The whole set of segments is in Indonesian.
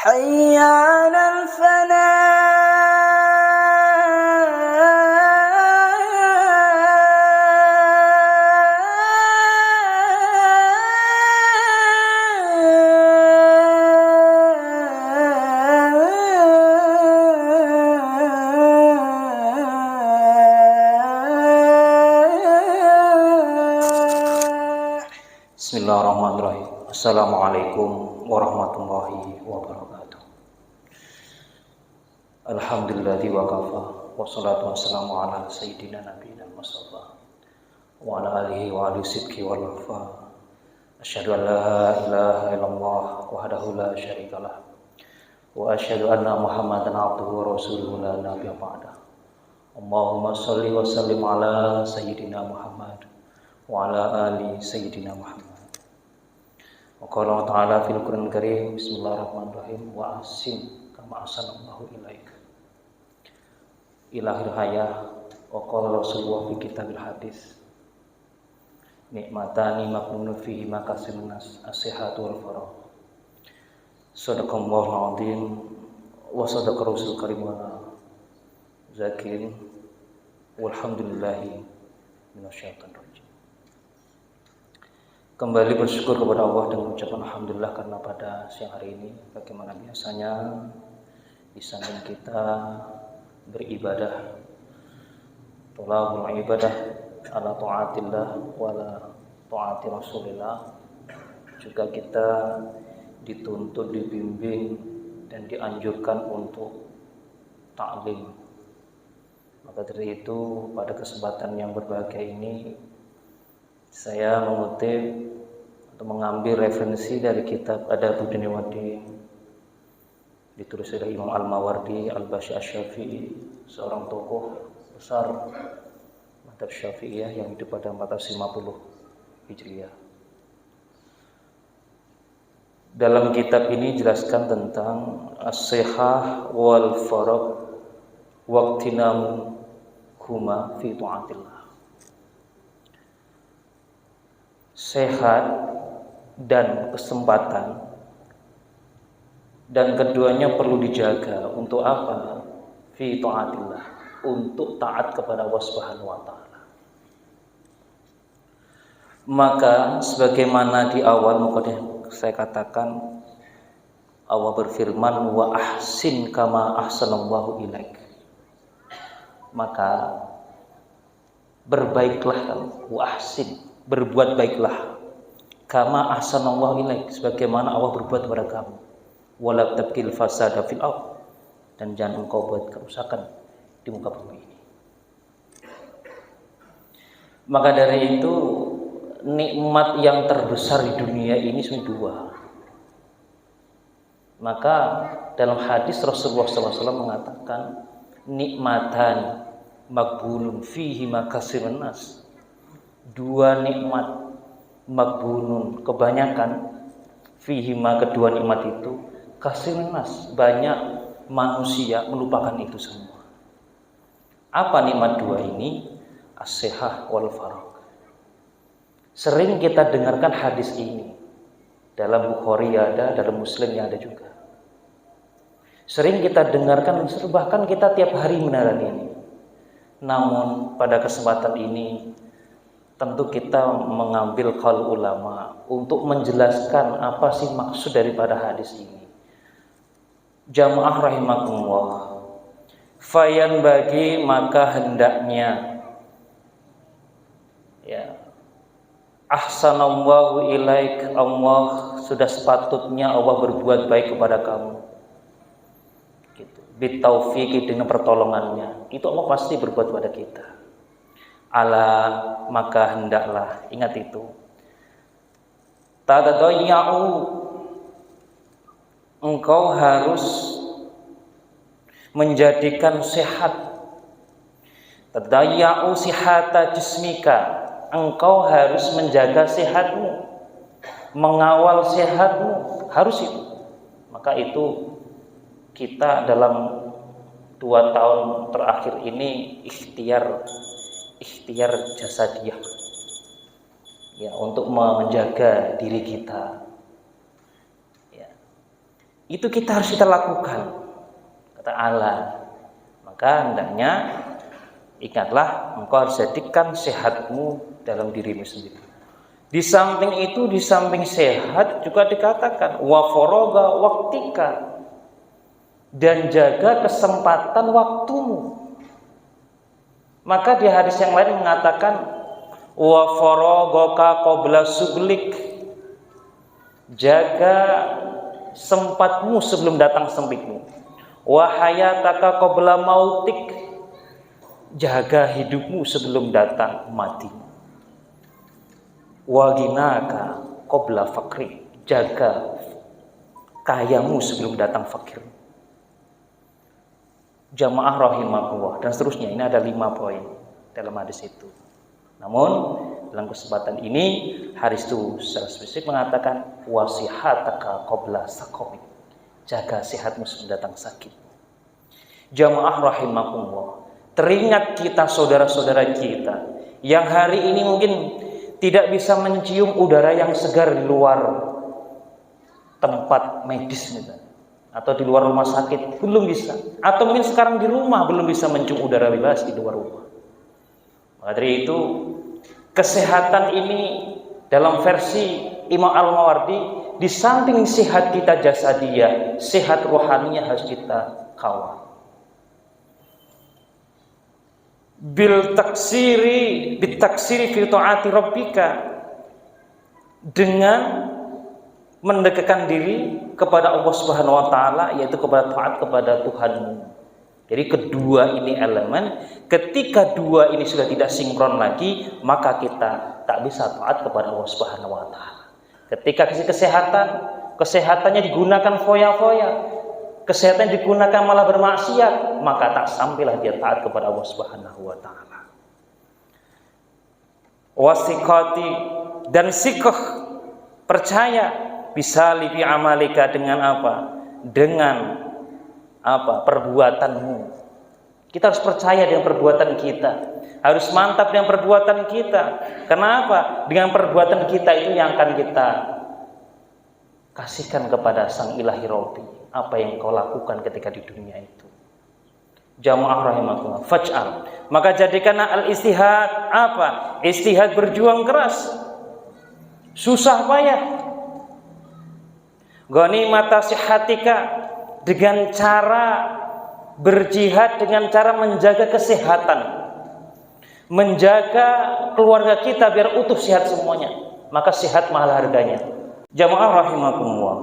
حي على Bismillahirrahmanirrahim. Assalamualaikum warahmatullahi wabarakatuh. Alhamdulillahi wa kafa. Wassalatu wassalamu ala sayyidina nabiyina Mustafa wa ala alihi wa alihi sidqi wal wafa. Asyhadu an la ilaha illallah wahdahu la syarikalah wa asyhadu anna Muhammadan abduhu wa rasuluhu la nabiyya ba'dah. Allahumma shalli wa sallim ala sayyidina Muhammad wa ala ali sayyidina Muhammad. Wa qala ta'ala fil Qur'anil Karim, bismillahirrahmanirrahim, wa ahsin kama ahsanallahu ilaik. Ilahil hayah. Wa qala Rasulullah fi kitabil hadis, nikmatani maqnunu fihi makasirun nas as-sihhatu wal faragh. Shadaqallahul azim wa sadaqa rasul karim wa zakirin. Walhamdulillahi minasyaitonir rajim. Kembali bersyukur kepada Allah dengan ucapan alhamdulillah karena pada siang hari ini bagaimana biasanya di samping kita beribadah, tolabul ibadah ala taatillah wala taati rasulillah, juga kita dituntut, dibimbing dan dianjurkan untuk ta'lim. Maka dari itu pada kesempatan yang berbahagia ini saya mengutip atau mengambil referensi dari kitab Adabud Dunya Waddin, ditulis oleh Imam Al-Mawardi Al-Basyi Asy-Syafi'i, seorang tokoh besar mazhab Syafi'iyah yang hidup pada 450 Hijriah. Dalam kitab ini jelaskan tentang as-sihah wal faragh waqtinam huma fi ta'atillah. Sehat dan kesempatan, dan keduanya perlu dijaga untuk apa? Fi ta'atillah, untuk taat kepada Allah Subhanahu wa taala. Maka sebagaimana di awal mukadimah saya katakan, Allah berfirman wa ahsin kama ahsanallahu ilaik. Maka berbaiklah kamu, wa ahsin, berbuat baiklah, kama ahsanallahu ilaik, sebagaimana Allah berbuat kepada kamu, wala tabqil fasada fil ardh, dan jangan engkau buat kerusakan di muka bumi ini. Maka dari itu nikmat yang terbesar di dunia ini cuma dua. Maka dalam hadis Rasulullah SAW mengatakan nikmatan maghbunun fihi makasirun nas, dua nikmat maghbunun, kebanyakan, fihima, kedua nikmat itu, kasirun nas, banyak manusia melupakan itu semua. Apa nikmat dua ini? As-sihah wal faragh. Sering kita dengarkan hadis ini, dalam Bukhari ada, dalam Muslim ada juga. Sering kita dengarkan, bahkan kita tiap hari menerani ini. Namun pada kesempatan ini tentu kita mengambil qaul ulama untuk menjelaskan apa sih maksud daripada hadis ini. Jamaah rahimakumullah, fayan bagi, maka hendaknya, ya, ahsanallahu ilaik, Allah sudah sepatutnya Allah berbuat baik kepada kamu, gitu. Bitaufiqi, dengan pertolongannya, itu Allah pasti berbuat pada kita. Ala, maka hendaklah, ingat itu, tadadayya'u, engkau harus menjadikan sehat, tadayya'u sihata jismika, engkau harus menjaga sehatmu, mengawal sehatmu, harus itu. Maka itu kita dalam 2 tahun terakhir ini ikhtiar jasadiyah, ya, untuk menjaga diri kita, ya. itu kita harus kita lakukan, kata Allah. Maka hendaknya ingatlah, engkau harus jadikan sehatmu dalam dirimu sendiri. Di samping itu, di samping sehat juga dikatakan wa faraga waktika, dan jaga kesempatan waktumu. Maka di hadis yang lain mengatakan wa faragaka qabla suglik, jaga sempatmu sebelum datang sempitmu. Wa hayataka qabla mautik, jaga hidupmu sebelum datang matimu. Wa ghinaka qabla fakri, jaga kayamu sebelum datang fakir. Jamaah rahimakumullah, dan seterusnya. Ini ada 5 poin dalam hadis itu. Namun dalam kesempatan ini hadis itu secara spesifik mengatakan wasihataka qabla saqamik, jaga sehatmu sebelum datang sakit. Jamaah rahimakumullah, teringat kita saudara-saudara kita yang hari ini mungkin tidak bisa mencium udara yang segar di luar tempat medis misalnya, atau di luar rumah sakit belum bisa, atau mungkin sekarang di rumah belum bisa mencium udara bebas di luar rumah. Maka dari itu kesehatan ini dalam versi Imam Al-Mawardi, di samping sehat kita jasadiyah, sehat rohaninya harus kita kawal. Bitaksiri fi ta'ati rabbika, dengan mendekatkan diri kepada Allah Subhanahu wa taala, yaitu kepada taat kepada Tuhanmu. Jadi kedua ini elemen, ketika dua ini sudah tidak sinkron lagi, maka kita tak bisa taat kepada Allah Subhanahu wa taala. Ketika kesehatannya digunakan foya-foya, kesehatan digunakan malah bermaksiat, maka tak sampailah dia taat kepada Allah Subhanahu wa taala. Wasiqati, dan sikoh, percaya, bisa libi amalika, dengan apa? Dengan apa? Perbuatanmu. Kita harus percaya dengan perbuatan kita, harus mantap dengan perbuatan kita. Kenapa? Dengan perbuatan kita itu yang akan kita kasihkan kepada Sang Ilahi Rabbi, apa yang kau lakukan ketika di dunia itu. Jamaah rahimakumullah, faj'al, maka jadikanlah al-istihad, apa? Istihad, berjuang keras, susah payah. Ghanimata sihatika, dengan cara berjihad, dengan cara menjaga kesehatan, menjaga keluarga kita biar utuh sehat semuanya. Maka sehat mahal harganya. Jamaah rahimakumullah,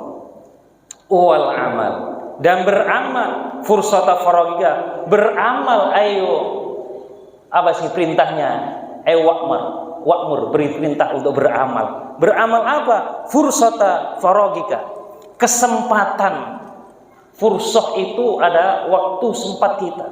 wal amal, dan beramal, fursata faragiga, beramal. Ayo, apa sih perintahnya? Ayo wa'mur, beri perintah untuk beramal. Beramal apa? Fursata faragiga, kesempatan. Fursah itu ada waktu sempat kita,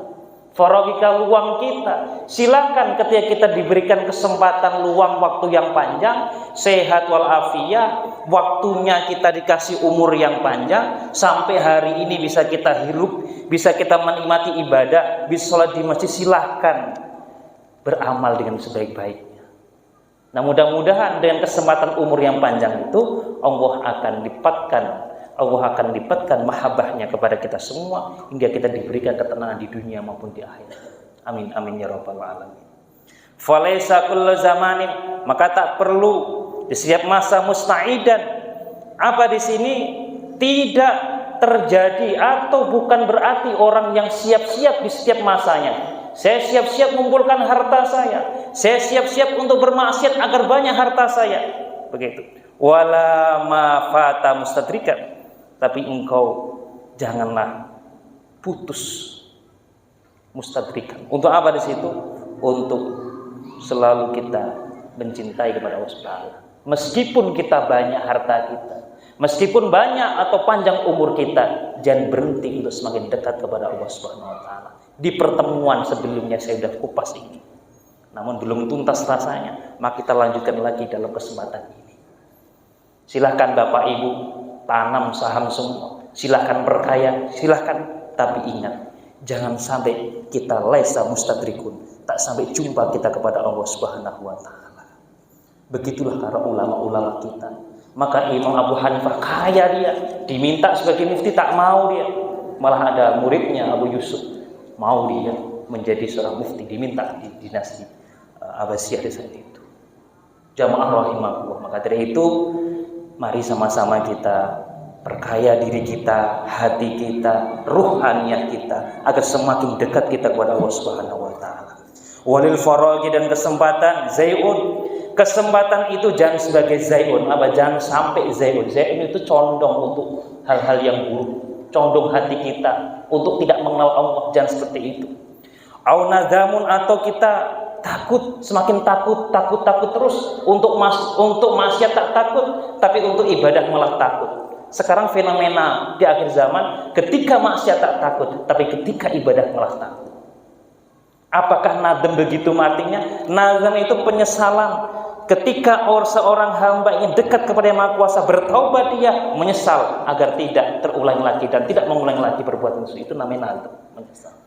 faragika, luang kita. Silakan ketika kita diberikan kesempatan luang waktu yang panjang, sehat walafiat, waktunya kita dikasih umur yang panjang, sampai hari ini bisa kita hirup, bisa kita menikmati ibadah, bisa sholat di masjid, silahkan beramal dengan sebaik-baiknya. Nah, mudah-mudahan dengan kesempatan umur yang panjang itu Allah akan lipatkan mahabbahnya kepada kita semua, hingga kita diberikan ketenangan di dunia maupun di akhirat. Amin amin ya rabbal alamin. Falaisa kullu zamanin, maka tak perlu di setiap masa musta'idan. Apa di sini? Tidak terjadi atau bukan berarti orang yang siap-siap di setiap masanya. Saya siap-siap mengumpulkan harta saya siap-siap untuk bermaksiat agar banyak harta saya. Begitu. Wala ma fata mustadrikan, tapi engkau janganlah putus mustadrikan. Untuk apa di situ? Untuk selalu kita mencintai kepada Allah Subhanahu. Meskipun kita banyak harta kita, meskipun banyak atau panjang umur kita, jangan berhenti untuk semakin dekat kepada Allah Subhanahu wa taala. Di pertemuan sebelumnya saya sudah kupas ini, namun belum tuntas rasanya, maka kita lanjutkan lagi dalam kesempatan ini. Silahkan Bapak Ibu tanam saham semua, silahkan berkaya, silahkan, tapi ingat, jangan sampai kita laisa mustadrikun, tak sampai jumpa kita kepada Allah Subhanahu wa taala. Begitulah para ulama-ulama kita Maka Imam Abu Hanifah kaya dia, diminta sebagai mufti tak mau dia. Malah ada muridnya Abu Yusuf mau dia menjadi seorang mufti, diminta di dinasti Abbasiyah di saat itu. Jamaah rahimakumullah. Maka dari itu mari sama-sama kita perkaya diri kita, hati kita, ruhaniyah kita agar semakin dekat kita kepada Allah Subhanahu wa taala. Walil faraghi dan kesempatan zai'un. Kesempatan itu jangan sebagai zai'un, jangan sampai zai'un. Zai'un itu condong untuk hal-hal yang buruk, condong hati kita untuk tidak mengenal Allah, jangan seperti itu. Au nadamun, atau kita takut, semakin takut terus untuk maksiat tak takut, tapi untuk ibadah malah takut. Sekarang fenomena di akhir zaman, ketika maksiat tak takut, tapi ketika ibadah malah takut. Apakah nadam begitu artinya? Nadam itu penyesalan. Ketika seorang hamba ingin dekat kepada Yang Maha Kuasa, bertaubat dia menyesal agar tidak terulang lagi dan tidak mengulang lagi perbuatan itu namanya nadam, menyesal.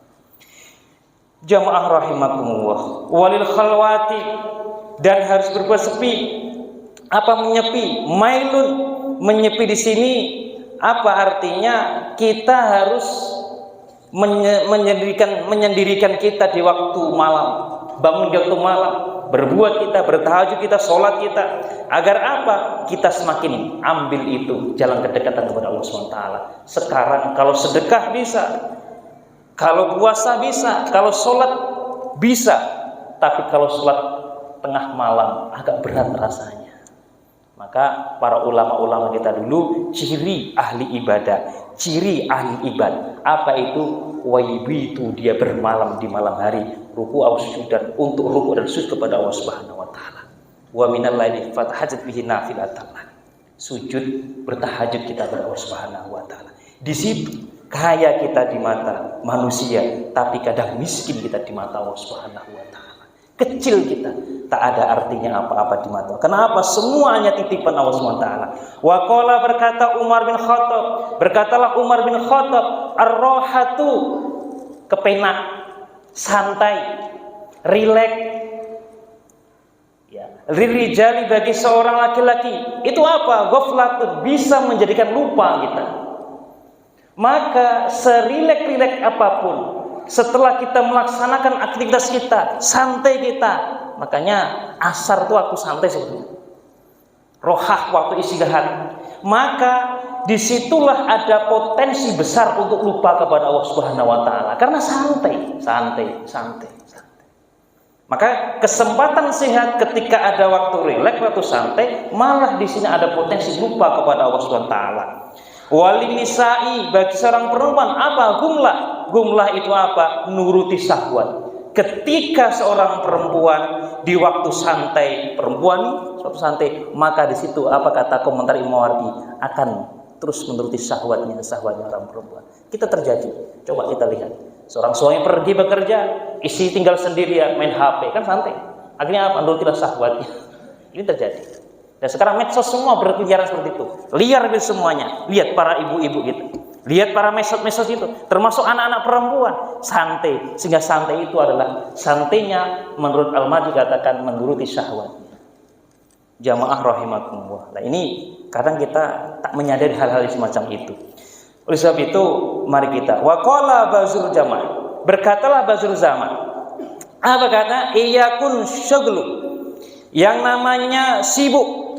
Jamaah rahimakumullah. Walil khalwati, dan harus berbuat sepi. Apa menyepi? Mailun, menyepi di sini apa artinya? Kita harus menyendirikan kita di waktu malam, bangun di waktu malam, berbuat kita, bertahajud kita, sholat kita, agar apa? Kita semakin ambil itu jalan kedekatan kepada Allah SWT. Sekarang kalau sedekah bisa, kalau puasa bisa, kalau sholat bisa, tapi kalau sholat tengah malam agak berat rasanya. Maka para ulama-ulama kita dulu, ciri ahli ibadah, ciri ahli ibad, apa itu? Waibitu, dia bermalam di malam hari, ruku au sujudan, untuk ruku dan sujud kepada Allah Subhanahu wa taala. Wa minal laili fatahajjat bihi nafilatan. Sujud bertahajud kita kepada Allah Subhanahu wa taala. Di situ kaya kita di mata manusia, tapi kadang miskin kita di mata Allah Subhanahu wa taala. Kecil kita, tak ada artinya apa-apa di mata. Kenapa? Semuanya titipan Allah SWT. Wa qala, berkata Umar bin Khattab, berkatalah Umar bin Khattab, ar-rahatu, kepenak, santai, rileks. Ya, lirijali, bagi seorang laki-laki, itu apa? Ghaflatun, bisa menjadikan lupa kita. Maka serilek-rilek apapun, setelah kita melaksanakan aktivitas kita, santai kita, makanya asar itu waktu santai sebetulnya, rohah waktu istirahat, maka disitulah ada potensi besar untuk lupa kepada Allah Subhanahu wa taala, karena santai. Maka kesempatan sehat ketika ada waktu rileks, waktu santai, malah di sini ada potensi lupa kepada Allah Subhanahu wa taala. Walin nisa'i, bagi seorang perempuan apa? Gumlah itu apa? Nuruti syahwat. Ketika seorang perempuan di waktu santai, suatu santai, maka di situ apa kata komentar Imam Mawardi, akan terus menuruti syahwatnya orang perempuan. Kita terjadi. Coba kita lihat. Seorang suami pergi bekerja, istri tinggal sendirian main HP, kan santai. Akhirnya apa? Nurutilah syahwatnya. Ini terjadi. Dan sekarang medsos semua berkeliaran seperti itu, liar semuanya. Lihat para ibu-ibu gitu, lihat para medsos itu, termasuk anak-anak perempuan santai. Sehingga santai itu adalah santainya menurut Al-Majid katakan menuruti syahwatnya. Jamaah rahimakumullah. Nah ini kadang kita tak menyadari hal-hal semacam itu. Oleh sebab itu mari kita waqala bazur jamaah, berkatalah bazur zaman, apa kata? Iyakun syughlu, yang namanya sibuk,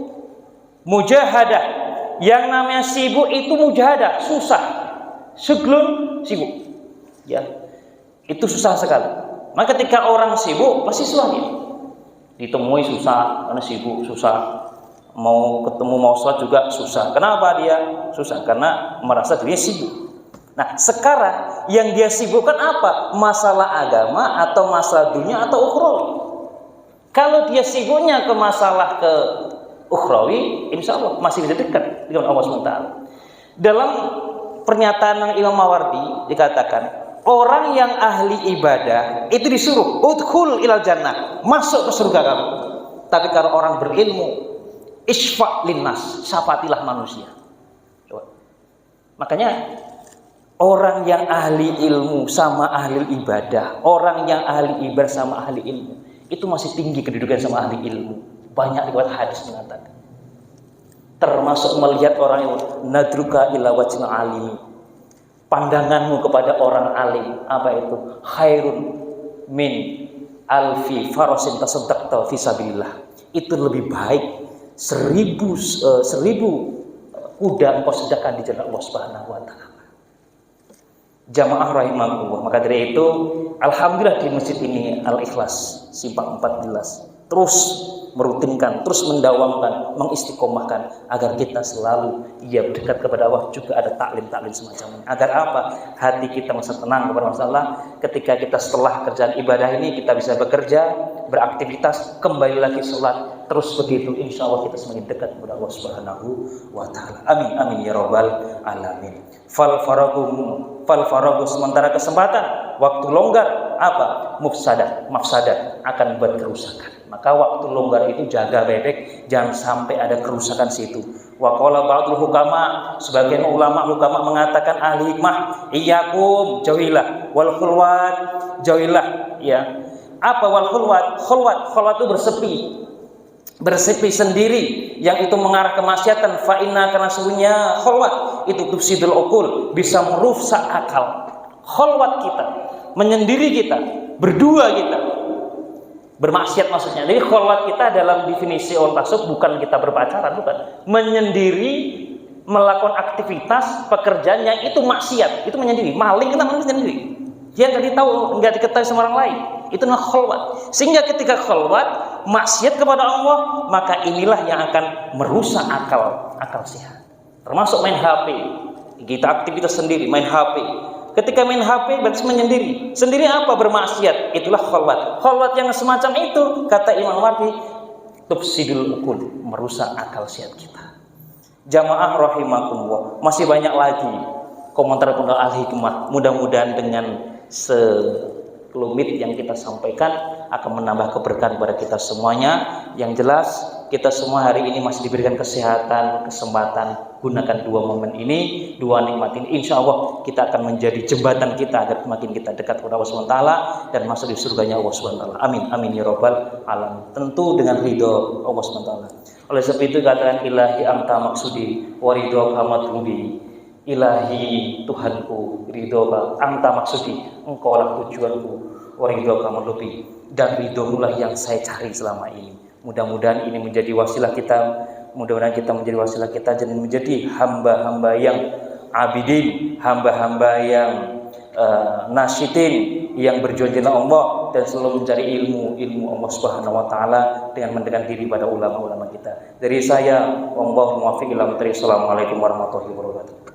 mujahadah, yang namanya sibuk itu mujahadah, susah. Syughlun, sibuk, ya, itu susah sekali. Maka ketika orang sibuk pasti susah dia, ditemui susah, karena sibuk susah, mau ketemu mau sholat juga susah. Kenapa dia susah? Karena merasa dirinya sibuk. Nah sekarang yang dia sibukkan apa? Masalah agama atau masalah dunia atau ukhrawi. Kalau dia sibuknya ke masalah ke ukhrawi, insya Allah masih bisa dekat dengan Allah SWT. Dalam pernyataan Imam Mawardi dikatakan, orang yang ahli ibadah itu disuruh udkhul ilal jannah, masuk ke surga kamu. Tapi kalau orang berilmu, isfa' linnas, syafatilah manusia. Coba. Makanya orang yang ahli ilmu sama ahli ibadah, orang yang ahli ibadah sama ahli ilmu, itu masih tinggi kedudukan sama ahli ilmu. Banyak riwayat hadis mengatakan. termasuk melihat orang yang nadruka ila wajhil alimi. Pandanganmu kepada orang alim, apa itu? Khairun min alfi farasin tasaddaqta fi sabilillah. Itu lebih baik 1000 kuda engkau sedekahkan di jalan Allah Subhanahu wa taala. Jamaah rahimakumullah. Maka dari itu, alhamdulillah di masjid ini Al-Ikhlas Simpang 14 terus merutinkan, terus mendawamkan, mengistiqomahkan agar kita selalu dekat kepada Allah. Juga ada taklim-taklim semacam ini. Agar apa? Hati kita merasa tenang kepada Allah. Ketika kita setelah kerjaan ibadah ini kita bisa bekerja, beraktivitas, kembali lagi sholat, terus begitu, insya Allah kita semakin dekat kepada Allah Subhanahu wa taala. Amin amin ya rabbal alamin. Fal faragu sementara kesempatan, waktu longgar apa? Mafsadah akan buat kerusakan. Maka waktu longgar itu jaga baik-baik, jangan sampai ada kerusakan situ. Wa qala ba'dul hukama, sebagian ulama mengatakan ahli hikmah, iyyakum jauhilah wal khulwat, jauhilah ya. Apa wal khulwat? Khulwat itu bersepi sendiri, yang itu mengarah ke maksiatan. Fa inna, karena sesungguhnya khulwat itu tufsidul uqul, bisa merusak akal. Khulwat kita, menyendiri kita, berdua kita, bermaksiat maksudnya. Jadi khulwat kita dalam definisi orang tasawuf bukan kita berpacaran, bukan. Menyendiri, melakukan aktivitas pekerjaan yang itu maksiat, itu menyendiri. Maling kita menyendiri. Dia nggak diketahui sama orang lain. Itu namanya khulwat. Sehingga ketika khulwat, maksiat kepada Allah, maka inilah yang akan merusak akal sehat. Termasuk main HP. Kita aktivitas sendiri, main HP. Ketika main HP berarti menyendiri. Sendiri apa? Bermaksiat. Itulah khulwat. Khulwat yang semacam itu, kata Imam Wardi, tufsidul uqul, merusak akal sehat kita. Jamaah rahimakumullah. Masih banyak lagi komentar al-hikmah. Mudah-mudahan dengan sekelumit yang kita sampaikan akan menambah keberkahan kepada kita semuanya. Yang jelas kita semua hari ini masih diberikan kesehatan, kesempatan, gunakan dua momen ini, dua nikmat ini. Insya Allah kita akan menjadi jembatan kita agar semakin kita dekat kepada Allah SWT dan masuk di surganya Allah SWT. Amin amin ya rabbal alamin. Tentu dengan ridho Allah SWT. Oleh sebab itu katakan, ilahi anta maksudi wa ridho kamatlubi. Ilahi Tuhanku, ridhoka anta maksudi, engkaulah tujuanku, wa ridhoka matlubi, dan ridhomulah yang saya cari selama ini. Mudah-mudahan ini menjadi wasilah kita, mudah-mudahan kita menjadi wasilah kita dan menjadi hamba-hamba yang abidin, hamba-hamba yang nasyidin, yang berjuang di jalan Allah dan selalu mencari ilmu Allah Subhanahu wa taala dengan mendekatkan diri pada ulama-ulama kita. Dari saya, wallahu muwaffiq ila aqwamit thoriq. Assalamualaikum warahmatullahi wabarakatuh.